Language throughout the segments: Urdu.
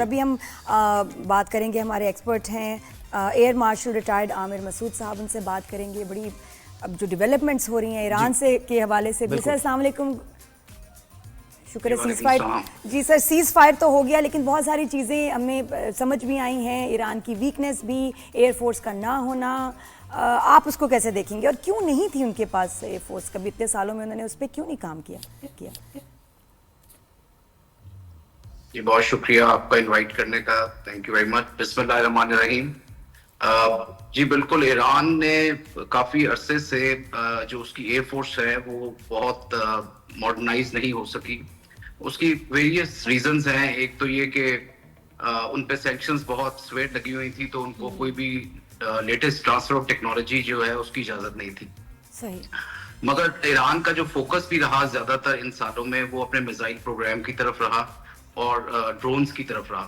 ابھی ہم بات کریں گے، ہمارے ایکسپرٹ ہیں ایئر مارشل ریٹائرڈ عامر مسعود صاحب، ان سے بات کریں گے بڑی اب جو ڈیولپمنٹس ہو رہی ہیں ایران سے کے حوالے سے بھی. سر السلام علیکم، شکر ہے. سیز فائر جی سر، سیز فائر تو ہو گیا لیکن بہت ساری چیزیں ہمیں سمجھ بھی آئی ہیں. ایران کی ویکنیس بھی، ایئر فورس کا نہ ہونا، آپ اس کو کیسے دیکھیں گے؟ اور کیوں نہیں تھی ان کے پاس ایئر فورس؟ کبھی اتنے سالوں میں انہوں نے اس پہ کیوں نہیں کام کیا؟ جی بہت شکریہ آپ کا انوائٹ کرنے کا، تھینک یو ویری مچ. بسم اللہ الرحمن الرحیم. جی بالکل، ایران نے کافی عرصے سے جو اس کی ایئر فورس ہے وہ بہت ماڈرنائز نہیں ہو سکی. اس کی ویریس ریزنز ہیں. ایک تو یہ کہ ان پہ سینکشنز بہت سویٹ لگی ہوئی تھی، تو ان کو کوئی بھی لیٹسٹ ٹرانسفر آف ٹیکنالوجی جو ہے اس کی اجازت نہیں تھی. صحیح. مگر ایران کا جو فوکس بھی رہا زیادہ تر ان سالوں میں، وہ اپنے میزائل پروگرام کی طرف رہا اور ڈرونز کی طرف رہا،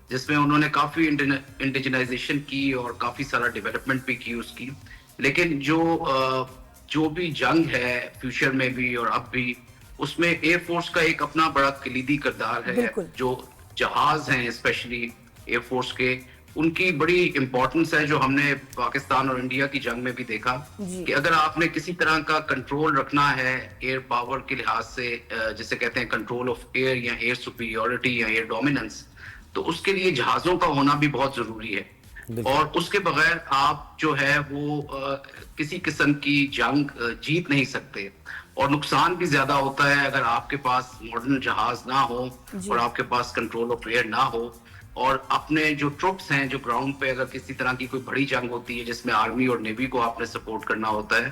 جس میں انہوں نے کافی انڈیجنائزیشن کی اور کافی سارا ڈیولپمنٹ بھی کی اس کی. لیکن جو بھی جنگ ہے فیوچر میں بھی اور اب بھی، اس میں ایئر فورس کا ایک اپنا بڑا کلیدی کردار ہے. جو جہاز ہیں اسپیشلی ایئر فورس کے، ان کی بڑی امپورٹنس ہے، جو ہم نے پاکستان اور انڈیا کی جنگ میں بھی دیکھا کہ اگر آپ نے کسی طرح کا کنٹرول رکھنا ہے ایئر پاور کے لحاظ سے، جسے کہتے ہیں کنٹرول آف ایئر یا ایئر سپیریورٹی یا ایئر ڈومیننس، تو اس کے لیے جہازوں کا ہونا بھی بہت ضروری ہے. اور اس کے بغیر آپ جو ہے وہ کسی قسم کی جنگ جیت نہیں سکتے. اور نقصان بھی زیادہ ہوتا ہے اگر آپ کے پاس ماڈرن جہاز نہ ہو اور آپ کے پاس کنٹرول آف ایئر نہ ہو. اور اپنے جو ٹروپس ہیں جو گراؤنڈ پہ، اگر کسی طرح کی کوئی بڑی جنگ ہوتی ہے جس میں آرمی اور نیوی کو آپ نے سپورٹ کرنا ہوتا ہے،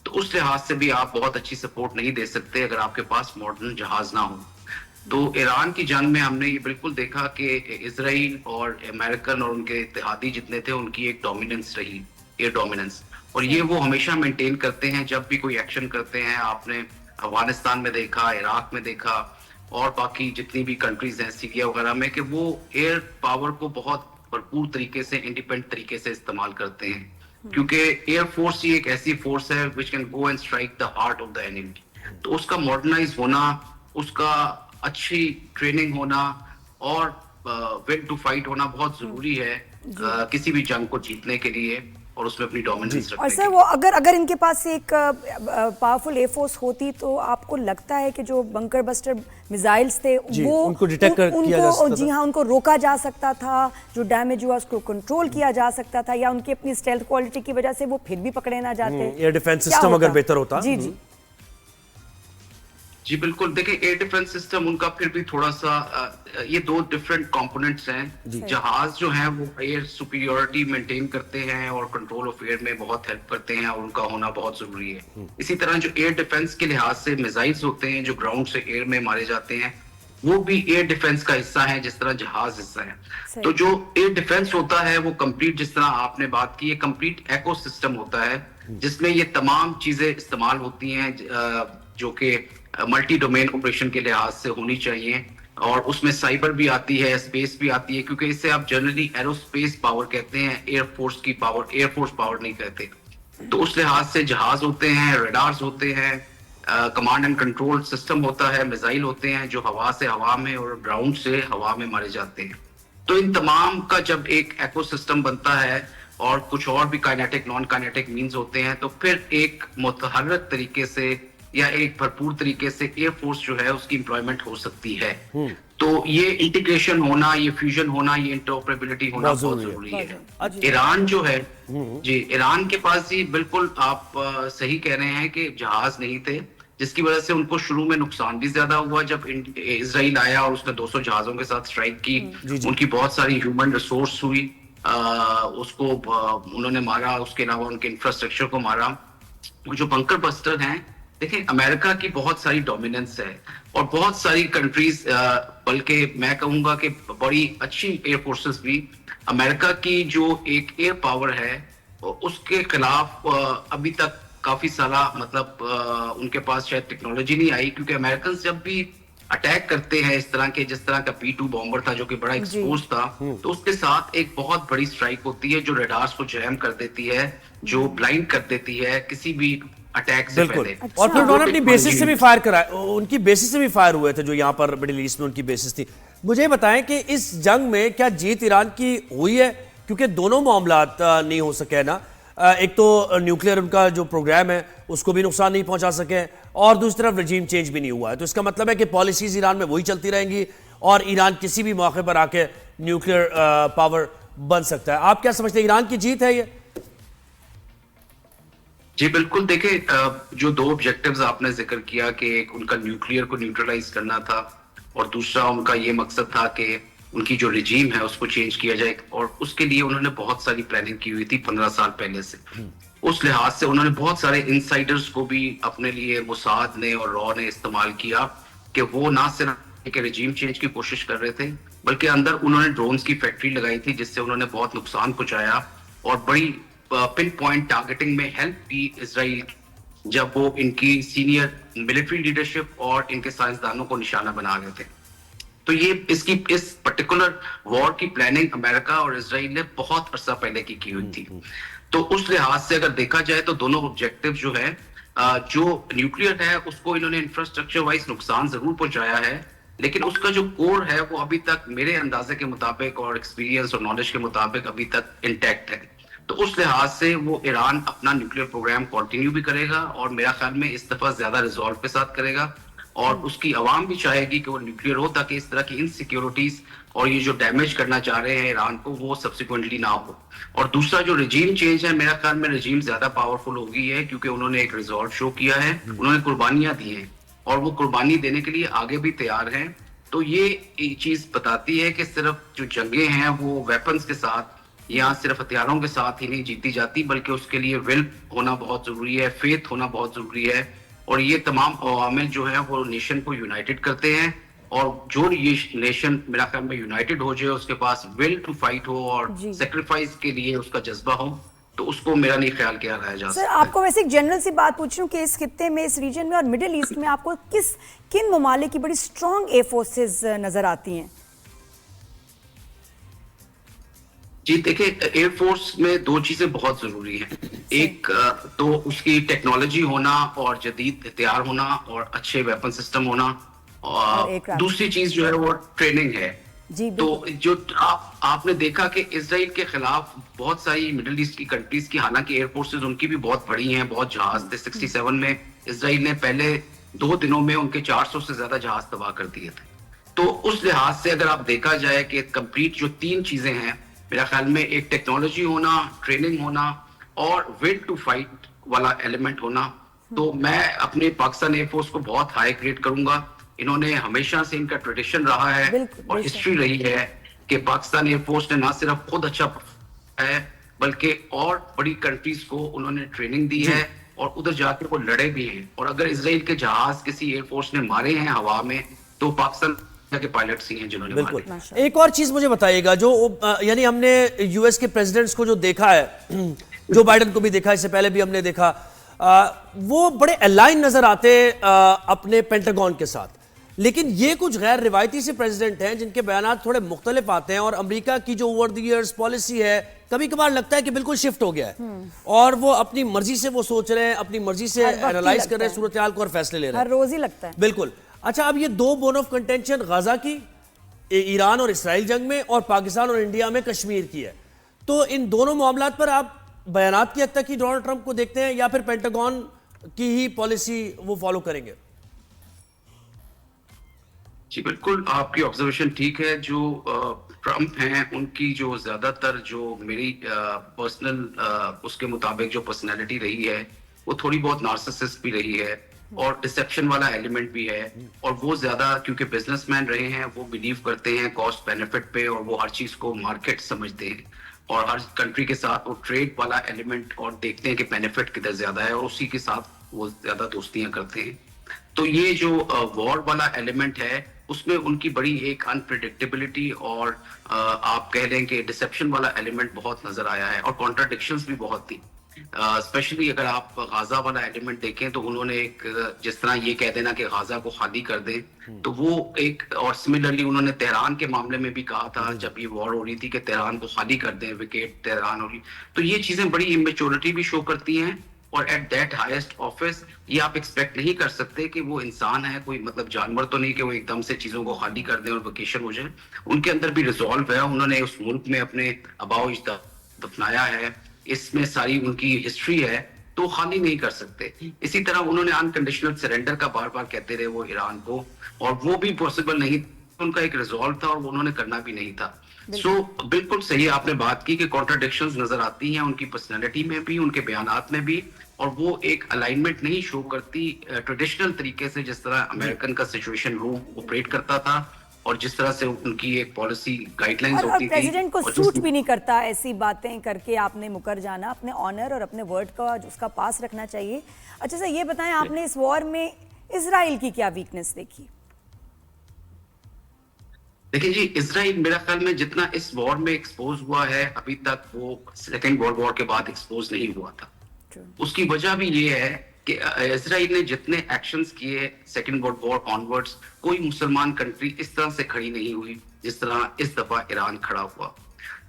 تو اس لحاظ سے بھی آپ بہت اچھی سپورٹ نہیں دے سکتے اگر آپ کے پاس ماڈرن جہاز نہ ہو. تو ایران کی جنگ میں ہم نے یہ بالکل دیکھا کہ اسرائیل اور امریکن اور ان کے اتحادی جتنے تھے، ان کی ایک ڈومیننس رہی، ایئر ڈومیننس. اور یہ وہ ہمیشہ مینٹین کرتے ہیں جب بھی کوئی ایکشن کرتے ہیں. آپ نے افغانستان میں دیکھا، عراق میں دیکھا، اور باقی جتنی بھی کنٹریز ہیں سیریا وغیرہ میں، کہ وہ ایئر پاور کو بہت بھرپور طریقے سے، انڈیپینڈنٹ طریقے سے استعمال کرتے ہیں. کیونکہ ایئر فورس ہی ایک ایسی فورس ہے which can go and strike the heart of the enemy. تو اس کا ماڈرنائز ہونا، اس کا اچھی ٹریننگ ہونا اور ول ٹو فائٹ ہونا بہت ضروری ہے کسی بھی جنگ کو جیتنے کے لیے اور اس میں اپنی ڈومیننس رکھنے. اور سر وہ اگر ان کے پاس ایک پاورفل ایئر فورس ہوتی، تو آپ کو لگتا ہے کہ جو بنکر بسٹر میزائلز تھے وہ ان کو ڈیٹیکٹ کیا جا سکتا تھا؟ جی ہاں، ان کو روکا جا سکتا تھا، جو ڈیمیج ہوا اس کو کنٹرول کیا جا سکتا تھا، یا ان کی اپنی اسٹیلتھ کوالٹی کی وجہ سے وہ پھر بھی پکڑے نہ جاتے؟ ایئر ڈیفنس سسٹم اگر بہتر ہوتا. جی جی بالکل. دیکھیں ایئر ڈیفنس سسٹم ان کا پھر بھی تھوڑا سا، یہ دو ڈفرینٹ کمپوننٹس ہیں. جہاز جو ہیں وہ ایئر سپیریورٹی مینٹین کرتے ہیں اور کنٹرول آف ایئر میں بہت ہیلپ کرتے ہیں، اور ان کا ہونا بہت ضروری ہے. اسی طرح جو ایئر ڈیفنس کے لحاظ سے میزائلز ہوتے ہیں جو گراؤنڈ سے ایئر میں مارے جاتے ہیں، وہ بھی ایئر ڈیفنس کا حصہ ہیں جس طرح جہاز حصہ ہے. تو جو ایئر ڈیفنس ہوتا ہے وہ کمپلیٹ، جس طرح آپ نے بات کی، یہ کمپلیٹ ایکو سسٹم ہوتا ہے جس میں یہ تمام چیزیں استعمال ہوتی ہیں جو کہ ملٹی ڈومین آپریشن کے لحاظ سے ہونی چاہیے. اور اس میں سائبر بھی آتی ہے، اسپیس بھی آتی ہے، کیونکہ اسے آپ جنرلی ایرو اسپیس پاور کہتے ہیں، ایئر فورس کی پاور، ایئر فورس پاور نہیں کہتے. تو اس لحاظ سے جہاز ہوتے ہیں، ریڈارز ہوتے ہیں، کمانڈ اینڈ کنٹرول سسٹم ہوتا ہے، میزائل ہوتے ہیں جو ہوا سے ہوا میں اور گراؤنڈ سے ہوا میں مارے جاتے ہیں. تو ان تمام کا جب ایک ایکو سسٹم بنتا ہے اور کچھ اور بھی کائنیٹک نان کائنیٹک مینز ہوتے ہیں، تو پھر ایک متحرک طریقے سے یا ایک بھرپور طریقے سے ایئر فورس جو ہے اس کی امپلائمنٹ ہو سکتی ہے. تو یہ انٹیگریشن ہونا، یہ فیوژن ہونا، یہ انٹرآپریبلٹی ہونا بہت ضروری ہے. ایران جو ہے، جی ایران کے پاس جی بالکل آپ صحیح کہہ رہے ہیں کہ جہاز نہیں تھے، جس کی وجہ سے ان کو شروع میں نقصان بھی زیادہ ہوا. جب اسرائیل آیا اور اس نے 200 جہازوں کے ساتھ اسٹرائک کی، ان کی بہت ساری ہیومن ریسورس ہوئی، اس کو انہوں نے مارا، اس کے علاوہ ان کے انفراسٹرکچر کو مارا. جو بنکر بسٹر ہیں، دیکھیں امریکہ کی بہت ساری ڈومیننس ہے اور بہت ساری کنٹریز، بلکہ میں کہوں گا کہ بڑی اچھی ایئر فورسز بھی، امریکہ کی جو ایک ایئر پاور ہے اس کے خلاف ابھی تک کافی سالہ، مطلب ان کے پاس شاید ٹیکنالوجی نہیں آئی. کیونکہ امریکنز جب بھی اٹیک کرتے ہیں اس طرح کے، جس طرح کا B-2 بامبر تھا جو کہ بڑا ایکسپوز تھا، تو اس کے ساتھ ایک بہت بڑی اسٹرائک ہوتی ہے جو ریڈارز کو جیم کر دیتی ہے، جو بلائنڈ کر دیتی ہے کسی بھی اٹیک سے پہلے. اور پھر انہوں نے اپنی بیسس سے بھی فائر کرا، ان کی بیسس سے بھی فائر ہوئے تھے جو یہاں پر مڈل ایسٹ میں ان کی بیسس تھی. مجھے بتائیں کہ اس جنگ میں کیا جیت ایران کی ہوئی ہے؟ کیونکہ دونوں معاملات نہیں ہو سکے نا، ایک تو نیوکلیئر ان کا جو پروگرام ہے اس کو بھی نقصان نہیں پہنچا سکے، اور دوسری طرف رجیم چینج بھی نہیں ہوا ہے، تو اس کا مطلب ہے کہ پالیسیز ایران میں وہی چلتی رہیں گی اور ایران کسی بھی موقع پر آ کے نیوکلیئر پاور بن سکتا ہے۔ آپ کیا سمجھتے ہیں، ایران کی جیت ہے یہ؟ جی بالکل، دیکھیں جو دو آبجیکٹیوز آپ نے ذکر کیا کہ ایک ان کا نیوکلیئر کو نیوٹرلائز کرنا تھا اور دوسرا ان کا یہ مقصد تھا کہ ان کی جو رجیم ہے اس کو چینج کیا جائے، اور اس کے لیے انہوں نے بہت ساری پلاننگ کی ہوئی تھی 15 سال پہلے سے۔ اس لحاظ سے انہوں نے بہت سارے انسائڈرز کو بھی اپنے لیے موساد نے اور را نے استعمال کیا کہ وہ نہ صرف کہ رجیم چینج کی کوشش کر رہے تھے بلکہ اندر انہوں نے ڈرونز کی فیکٹری لگائی تھی جس سے انہوں نے بہت نقصان پہنچایا اور بڑی پن پوائنٹ ٹارگیٹنگ میں ہیلپ کی اسرائیل جب وہ ان کی سینئر ملٹری لیڈرشپ اور ان کے سائنسدانوں کو نشانہ بنا رہے تھے۔ تو یہ اس پرٹیکولر وار کی پلاننگ امریکہ اور اسرائیل نے بہت عرصہ پہلے کی ہوئی تھی۔ تو اس لحاظ سے اگر دیکھا جائے تو دونوں آبجیکٹیو جو ہے، جو نیوکلیئر ہے اس کو انہوں نے انفراسٹرکچر وائز نقصان ضرور پہنچایا ہے، لیکن اس کا جو کور ہے وہ ابھی تک میرے اندازے کے مطابق اور ایکسپیرینس اور نالج کے مطابق ابھی تک انٹیکٹ ہے۔ تو اس لحاظ سے وہ ایران اپنا نیوکلیئر پروگرام کنٹینیو بھی کرے گا اور میرا خیال میں اس دفعہ زیادہ ریزالو کے ساتھ کرے گا، اور اس کی عوام بھی چاہے گی کہ وہ نیوکلیئر ہو تاکہ اس طرح کی انسیکیورٹیز اور یہ جو ڈیمیج کرنا چاہ رہے ہیں ایران کو وہ سبسیکوئنٹلی نہ ہو۔ اور دوسرا جو رجیم چینج ہے، میرا خیال میں رجیم زیادہ پاورفل ہو گئی ہے کیونکہ انہوں نے ایک ریزالو شو کیا ہے، انہوں نے قربانیاں دی ہیں اور وہ قربانی دینے کے لیے آگے بھی تیار ہیں۔ تو یہ چیز بتاتی ہے کہ صرف جو جنگیں ہیں وہ ویپنز کے ساتھ یا صرف ہتھیاروں کے ساتھ ہی نہیں جیتی جاتی بلکہ اس کے لیے ول ہونا بہت ضروری ہے، فیتھ ہونا بہت ضروری ہے، اور یہ تمام عوامل جو ہیں وہ نیشن کو یونائٹڈ کرتے ہیں، اور جو یہ نیشن میرا خیال میں یونائٹڈ ہو جائے، اس کے پاس ول ٹو فائٹ ہو اور سیکریفائس کے لیے اس کا جذبہ ہو، تو اس کو میرا نہیں خیال کیا رہا جا سکتا ہے۔ سر آپ کو ویسے ایک جنرل سی بات پوچھ رہوں کہ اس خطے میں، اس ریجن میں اور مڈل ایسٹ میں آپ کو کن ممالک کی بڑی اسٹرانگ ایئر فورسز نظر آتی ہیں؟ جی دیکھیں، ایئر فورس میں دو چیزیں بہت ضروری ہیں، ایک تو اس کی ٹیکنالوجی ہونا اور جدید ہتھیار ہونا اور اچھے ویپن سسٹم ہونا، اور دوسری چیز جو ہے وہ ٹریننگ ہے۔ تو جو آپ نے دیکھا کہ اسرائیل کے خلاف بہت ساری مڈل ایسٹ کی کنٹریز کی حالانکہ ایئر فورسز ان کی بھی بہت بڑی ہیں، بہت جہاز تھے، 67 میں اسرائیل نے پہلے 2 دنوں میں ان کے 400 سے زیادہ جہاز تباہ کر دیے تھے۔ تو اس لحاظ سے اگر آپ دیکھا جائے کہ کمپلیٹ جو 3 چیزیں ہیں میرا خیال میں، ایک ٹیکنالوجی ہونا، ٹریننگ ہونا اور ول ٹو فائٹ والا ایلیمنٹ ہونا، تو میں اپنے پاکستان ایئر فورس کو بہت ہائی گریڈ کروں گا۔ انہوں نے ہمیشہ سے، ان کا ٹریڈیشن رہا ہے اور ہسٹری رہی ہے کہ پاکستان ایئر فورس نے نہ صرف خود اچھا ہے بلکہ اور بڑی کنٹریز کو انہوں نے ٹریننگ دی ہے اور ادھر جا کے وہ لڑے بھی ہیں، اور اگر اسرائیل کے جہاز کسی ایئر فورس نے مارے ہیں ہوا میں تو پاکستان کے پائلٹس ہی ہیں جنہوں نے بالکل۔ ایک اور چیز مجھے بتائیے گا، جو یعنی ہم نے یو ایس کے پریزیڈنٹس کو جو دیکھا ہے، جو بائیڈن کو بھی دیکھا، اس سے پہلے بھی ہم نے دیکھا، وہ بڑے الائن نظر آتے اپنے پینٹاگون کے ساتھ، لیکن یہ کچھ غیر روایتی سے پریزیڈنٹ ہیں جن کے بیانات تھوڑے مختلف آتے ہیں، اور امریکہ کی جو اوور دی ایئرز پالیسی ہے کبھی کبھار لگتا ہے کہ بالکل شفٹ ہو گیا ہے، اور وہ اپنی مرضی سے وہ سوچ رہے ہیں، اپنی مرضی سے اینالائز کر رہے ہیں صورتحال کو اور فیصلے لے رہے ہیں، ہر روز ہی لگتا ہے۔ بالکل۔ اچھا، اب یہ 2 بون آف کنٹینشن غزہ کی، ایران اور اسرائیل جنگ میں، اور پاکستان اور انڈیا میں کشمیر کی ہے، تو ان دونوں معاملات پر آپ بیانات کی حد تک ہی ڈونلڈ ٹرمپ کو دیکھتے ہیں یا پھر پینٹاگون کی ہی پالیسی وہ فالو کریں گے؟ جی بالکل، آپ کی آبزرویشن ٹھیک ہے۔ جو ٹرمپ ہیں ان کی جو زیادہ تر جو میری پرسنل اس کے مطابق جو پرسنالٹی رہی ہے وہ تھوڑی بہت نارسسسٹ بھی رہی ہے اور ڈسیپشن والا ایلیمنٹ بھی ہے، اور وہ زیادہ کیونکہ بزنس مین رہے ہیں وہ بلیو کرتے ہیں کاسٹ بینیفٹ پہ، اور وہ ہر چیز کو مارکیٹ سمجھتے ہیں اور ہر کنٹری کے ساتھ وہ ٹریڈ والا ایلیمنٹ اور دیکھتے ہیں کہ بینیفٹ کدھر زیادہ ہے اور اسی کے ساتھ وہ زیادہ دوستیاں کرتے ہیں۔ تو یہ جو وار والا ایلیمنٹ ہے اس میں ان کی بڑی ایک انپریڈکٹیبلٹی اور آپ کہہ لیں کہ ڈسیپشن والا ایلیمنٹ بہت نظر آیا ہے، اور کانٹراڈکشنز بھی بہت تھی۔ اسپیشلی اگر آپ غازہ والا ایلیمنٹ دیکھیں تو انہوں نے ایک جس طرح یہ کہہ دینا کہ غازہ کو خالی کر دیں، تو وہ ایک، اور سملرلی انہوں نے تہران کے معاملے میں بھی کہا تھا جب یہ وار ہو رہی تھی کہ تہران کو خالی کر دیں، وکیٹ تہران ہو رہی، تو یہ چیزیں بڑی امیچورٹی بھی شو کرتی ہیں اور ایٹ دیٹ ہائیسٹ آفس یہ آپ ایکسپیکٹ نہیں کر سکتے کہ وہ انسان ہے, کوئی مطلب جانور تو نہیں کہ وہ ایک دم سے چیزوں کو خالی کر دیں اور ویکیشن ہو جائے. ان کے اندر بھی ریزالو ہے, انہوں نے اس ملک میں اپنے آباء و اجداد دفنایا ہے, اس میں ساری ان کی ہسٹری ہے, تو خالی نہیں کر سکتے. اسی طرح انہوں نے انکنڈیشنل سرنڈر کا بار بار کہتے رہے وہ ایران کو, اور وہ بھی پاسبل نہیں, ان کا ایک ریزالو تھا اور وہ انہوں نے کرنا بھی نہیں تھا. سو بالکل صحیح آپ نے بات کی کہ کانٹراڈکشنز نظر آتی ہیں ان کی پرسنالٹی میں بھی, ان کے بیانات میں بھی, اور وہ ایک الائنمنٹ نہیں شو کرتی ٹریڈیشنل طریقے سے جس طرح امریکن کا سچویشن روم آپریٹ کرتا تھا اور جس طرح سے ان کی ایک پالیسی گائیڈ لائنز ہوتی تھی. پریزیڈنٹ کو سوٹ بھی نہیں کرتا ایسی باتیں کر کے آپ نے مکر جانا, اپنے آنر اور اپنے ورڈ کا اس کا پاس رکھنا چاہیے. اچھا سر یہ بتائیں آپ نے اس وار میں اسرائیل کی کیا ویکنس دیکھی؟ دیکھیں جی, اسرائیل میرا خیال میں جتنا اس وار میں ایکسپوز ہوا ہے ابھی تک وہ سیکنڈ ورلڈ وار کے بعد ایکسپوز نہیں ہوا تھا. اس کی وجہ بھی یہ ہے کہ اسرائیل نے جتنے ایکشنز کیے سیکنڈ ورلڈ وار آنورڈز, کوئی مسلمان کنٹری اس طرح سے کھڑی نہیں ہوئی جس طرح اس دفعہ ایران کھڑا ہوا.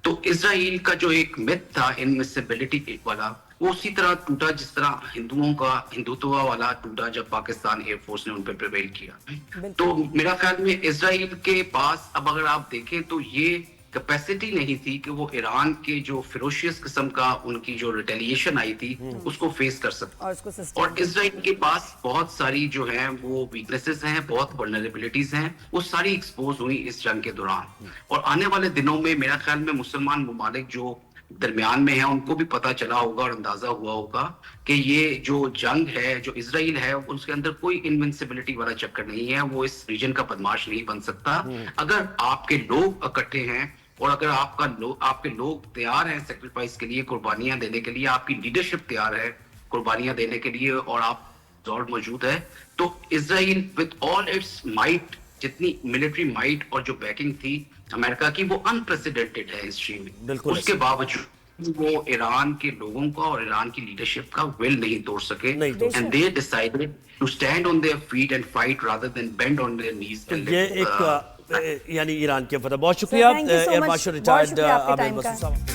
تو اسرائیل کا جو ایک میتھ تھا انمسیبلٹی والا, وہ اسی طرح ٹوٹا جس طرح ہندوؤں کا ہندوتوا والا ٹوٹا جب پاکستان ایئر فورس نے ان پہ پریویل کیا. تو میرا خیال میں اسرائیل کے پاس اب اگر آپ دیکھیں تو یہ کیپیسٹی نہیں تھی کہ وہ ایران کے جو فیروشیس قسم کا ان کی جو ریٹیلیشن آئی تھی اس کو فیس کر سکتا. اور اسرائیل کے پاس بہت ساری جو ہیں وہ ویکنیسز ہیں, بہت ولنریبلٹیز ہیں, وہ ساری ایکسپوز ہوئی اس جنگ کے دوران. اور آنے والے دنوں میں میرا خیال میں مسلمان ممالک جو درمیان میں ہیں ان کو بھی پتا چلا ہوگا اور اندازہ ہوا ہوگا کہ یہ جو جنگ ہے, جو اسرائیل ہے, اس کے اندر کوئی انوینسیبلٹی والا چکر نہیں ہے, وہ اس ریجن کا بدماش نہیں بن سکتا. اگر آپ کے لوگ اکٹھے ہیں اور اگر آپ کے لوگ تیار ہیں سیکریفائس کے لیے, قربانیاں دینے کے لیے, آپ کی لیڈرشپ تیار ہے قربانیاں دینے کے لیے, اور آپ زور موجود ہے, تو اسرائیل وتھ آل اٹس مائٹ, جتنی ملٹری مائٹ اور جو بیکنگ تھی امریکہ کی, وہ انپریسیڈنٹڈ ہے ہسٹری میں. اس کے باوجود وہ ایران کے لوگوں کا اور ایران کی لیڈرشپ کا ول نہیں توڑ سکے, and they decided to stand on their feet and fight rather than bend on their knees. یہ ایک یعنی ایران کے فتح. بہت شکریہ ایئر مارشل ریٹائرڈ عامر مسعود صاحب.